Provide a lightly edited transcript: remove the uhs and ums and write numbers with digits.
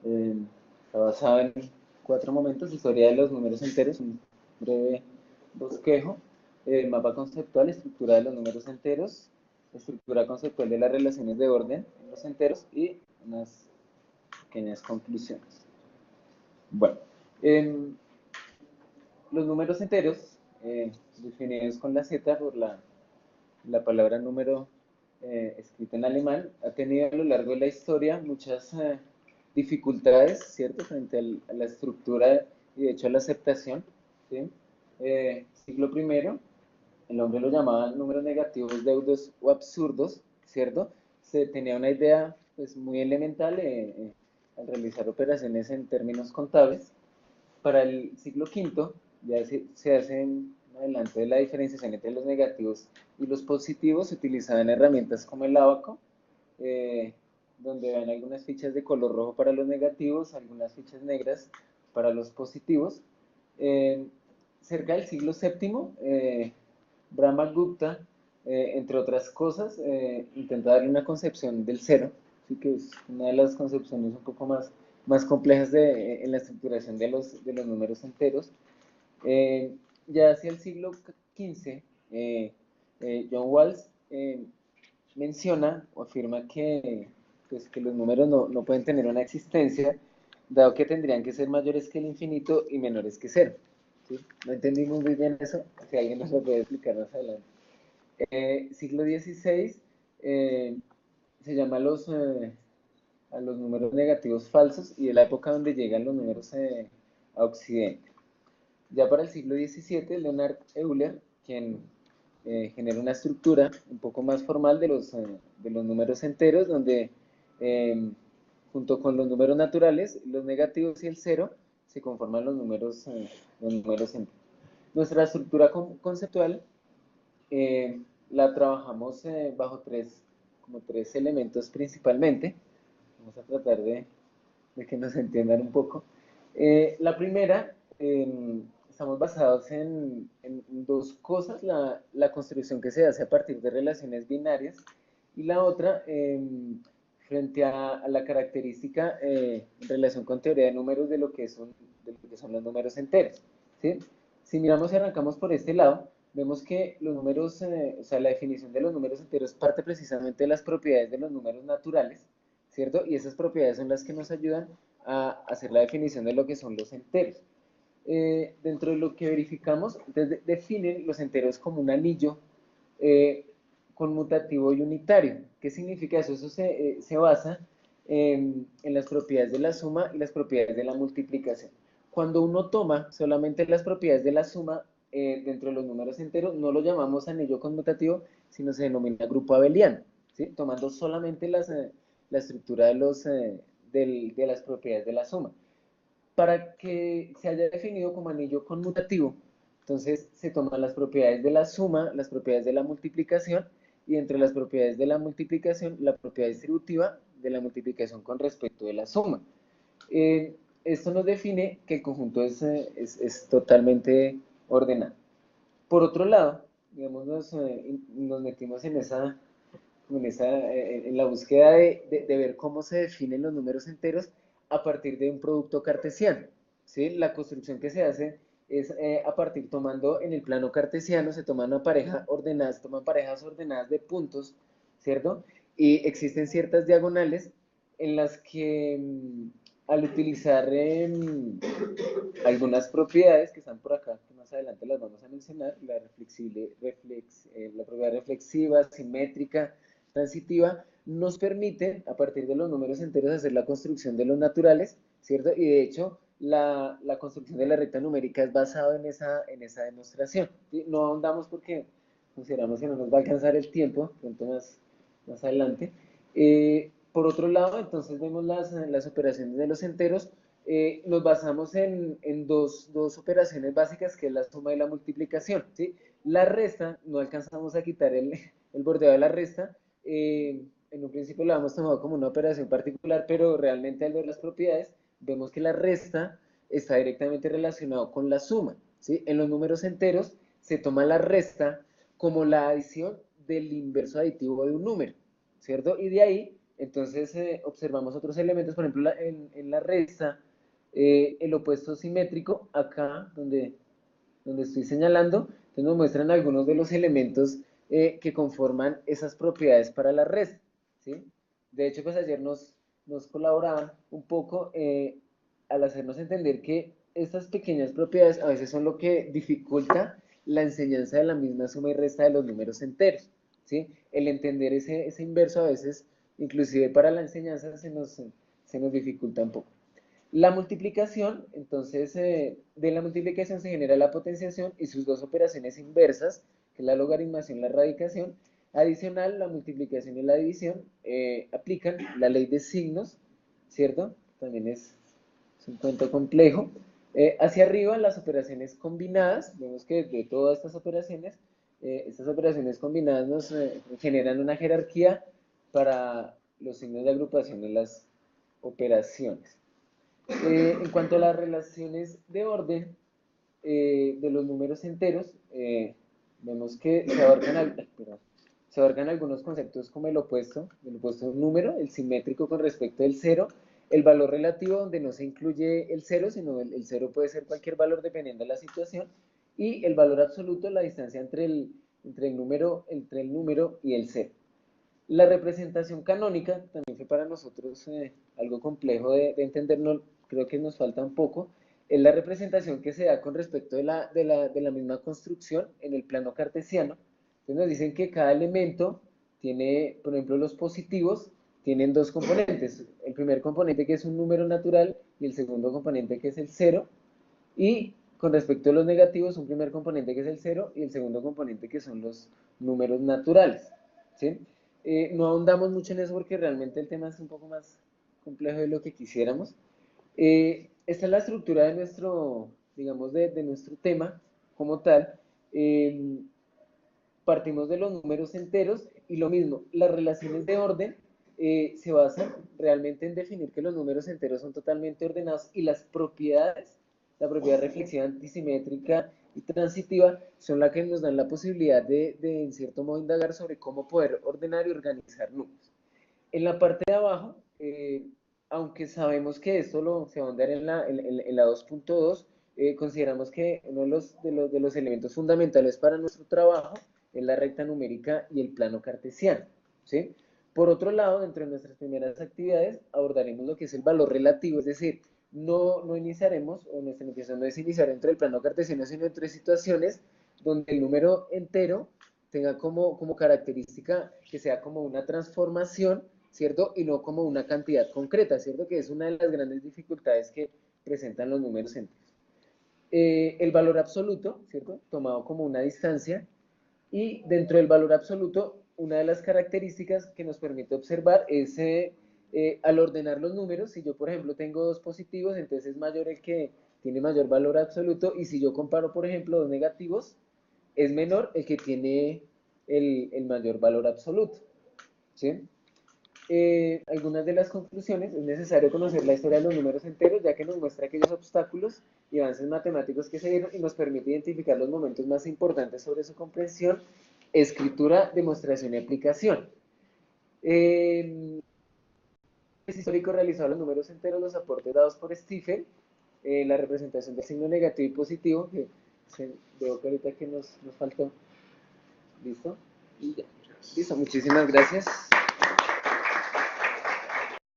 Eh, Está basado en 4 momentos: historia de los números enteros, un breve bosquejo, mapa conceptual, estructura de los números enteros, estructura conceptual de las relaciones de orden en los enteros y unas pequeñas conclusiones. Bueno, em, los números enteros, definidos con la Z por la palabra número escrita en alemán, ha tenido a lo largo de la historia muchas dificultades, ¿cierto?, frente a la estructura y de hecho a la aceptación, ¿sí? Siglo primero, el hombre lo llamaba números negativos, deudos o absurdos, ¿cierto? Se tenía una idea pues muy elemental al realizar operaciones en términos contables. Para el siglo quinto ya se hace en adelante de la diferenciación entre los negativos y los positivos. Se utilizaban herramientas como el ábaco, eh, donde ven algunas fichas de color rojo para los negativos, algunas fichas negras para los positivos. Eh, Cerca del siglo séptimo, Brahmagupta, entre otras cosas, intenta darle una concepción del cero, ¿sí?, que es una de las concepciones un poco más complejas en la estructuración de los números enteros. Eh, ya hacia el siglo XV, John Walls menciona o afirma que los números no pueden tener una existencia, dado que tendrían que ser mayores que el infinito y menores que cero. ¿Sí? No entendimos muy bien eso, si alguien nos lo puede explicar más adelante. Siglo XVI, se llama a los números negativos falsos, y es la época donde llegan los números a Occidente. Ya para el siglo XVII, Leonard Euler, quien genera una estructura un poco más formal de los números enteros, donde eh, junto con los números naturales, los negativos y el cero, se conforman los números enteros. Nuestra estructura conceptual la trabajamos bajo como tres elementos principalmente. Vamos a tratar de que nos entiendan un poco. La primera, estamos basados en dos cosas: la construcción que se hace a partir de relaciones binarias, y la otra, frente a la característica en relación con teoría de números de lo que son los números enteros, ¿sí? Si miramos y arrancamos por este lado, vemos que los números, o sea, la definición de los números enteros parte precisamente de las propiedades de los números naturales, ¿cierto? Y esas propiedades son las que nos ayudan a hacer la definición de lo que son los enteros. Dentro de lo que verificamos, definen los enteros como un anillo eh, conmutativo y unitario. ¿Qué significa eso? Eso se basa en las propiedades de la suma y las propiedades de la multiplicación. Cuando uno toma solamente las propiedades de la suma dentro de los números enteros, no lo llamamos anillo conmutativo, sino se denomina grupo abeliano, ¿sí? Tomando solamente la estructura de las propiedades de la suma. Para que se haya definido como anillo conmutativo, entonces se toman las propiedades de la suma, las propiedades de la multiplicación, y entre las propiedades de la multiplicación, la propiedad distributiva de la multiplicación con respecto de la suma. Esto nos define que el conjunto es totalmente ordenado. Por otro lado, digamos, nos metimos en la búsqueda de ver cómo se definen los números enteros a partir de un producto cartesiano, ¿sí? La construcción que se hace es a partir, tomando en el plano cartesiano, se toman parejas ordenadas de puntos, ¿cierto? Y existen ciertas diagonales en las que al utilizar algunas propiedades que están por acá, que más adelante las vamos a mencionar: la propiedad reflexiva, simétrica, transitiva, nos permite, a partir de los números enteros, hacer la construcción de los naturales, ¿cierto? Y de hecho, la construcción de la recta numérica es basada en esa demostración, ¿sí? No ahondamos porque consideramos que no nos va a alcanzar el tiempo, pronto más adelante. Por otro lado, entonces vemos las operaciones de los enteros. Nos basamos en dos operaciones básicas, que es la suma y la multiplicación, ¿sí? La resta, no alcanzamos a quitar el bordeo de la resta. En un principio la hemos tomado como una operación particular, pero realmente al ver las propiedades, vemos que la resta está directamente relacionado con la suma, ¿sí? En los números enteros se toma la resta como la adición del inverso aditivo de un número, ¿cierto? Y de ahí Entonces observamos otros elementos, por ejemplo, en la resta, el opuesto simétrico, acá donde estoy señalando, entonces nos muestran algunos de los elementos que conforman esas propiedades para la resta, ¿sí? De hecho, pues ayer nos colaboraban un poco al hacernos entender que estas pequeñas propiedades a veces son lo que dificulta la enseñanza de la misma suma y resta de los números enteros, ¿sí? El entender ese inverso a veces, inclusive para la enseñanza, se nos dificulta un poco. La multiplicación, entonces, de la multiplicación se genera la potenciación y sus dos operaciones inversas, que es la logaritmación y la radicación. Adicional, la multiplicación y la división aplican la ley de signos, ¿cierto? También es un cuento complejo. Hacia arriba, las operaciones combinadas, vemos que de todas estas operaciones combinadas nos generan una jerarquía para los signos de agrupación de las operaciones. En cuanto a las relaciones de orden de los números enteros, vemos que se abarcan algunos conceptos como el opuesto de un número, el simétrico con respecto del cero, el valor relativo donde no se incluye el cero, sino el cero puede ser cualquier valor dependiendo de la situación, y el valor absoluto, la distancia entre el número y el cero. La representación canónica también fue para nosotros algo complejo de entender, no, creo que nos falta un poco. Es la representación que se da con respecto de la misma construcción en el plano cartesiano. Entonces nos dicen que cada elemento tiene, por ejemplo, los positivos tienen dos componentes. El primer componente que es un número natural y el segundo componente que es el cero. Y con respecto a los negativos, un primer componente que es el cero y el segundo componente que son los números naturales, ¿sí? No ahondamos mucho en eso porque realmente el tema es un poco más complejo de lo que quisiéramos. Esta es la estructura de nuestro, digamos, de nuestro tema como tal. Partimos de los números enteros y lo mismo, las relaciones de orden se basan realmente en definir que los números enteros son totalmente ordenados y las propiedades, la propiedad reflexiva antisimétrica y transitiva, son las que nos dan la posibilidad de en cierto modo, indagar sobre cómo poder ordenar y organizar números. En la parte de abajo, aunque sabemos que esto se va a andar en la 2.2, consideramos que uno de los elementos fundamentales para nuestro trabajo es la recta numérica y el plano cartesiano, ¿sí? Por otro lado, dentro de nuestras primeras actividades, abordaremos lo que es el valor relativo, es decir, no iniciaremos, o nuestra iniciación no es iniciar dentro del plano cartesiano, sino entre situaciones donde el número entero tenga como característica que sea como una transformación, ¿cierto? Y no como una cantidad concreta, ¿cierto? Que es una de las grandes dificultades que presentan los números enteros. El valor absoluto, ¿cierto? Tomado como una distancia, y dentro del valor absoluto, una de las características que nos permite observar es al ordenar los números, si yo por ejemplo tengo dos positivos, entonces es mayor el que tiene mayor valor absoluto, y si yo comparo por ejemplo dos negativos, es menor el que tiene el mayor valor absoluto, ¿sí? Algunas de las conclusiones: es necesario conocer la historia de los números enteros, ya que nos muestra aquellos obstáculos y avances matemáticos que se dieron y nos permite identificar los momentos más importantes sobre su comprensión, escritura, demostración y aplicación. El histórico realizado a los números enteros, los aportes dados por Stiefel, la representación del signo negativo y positivo, que veo que ahorita que nos faltó. ¿Listo? Y ya. Listo, muchísimas gracias.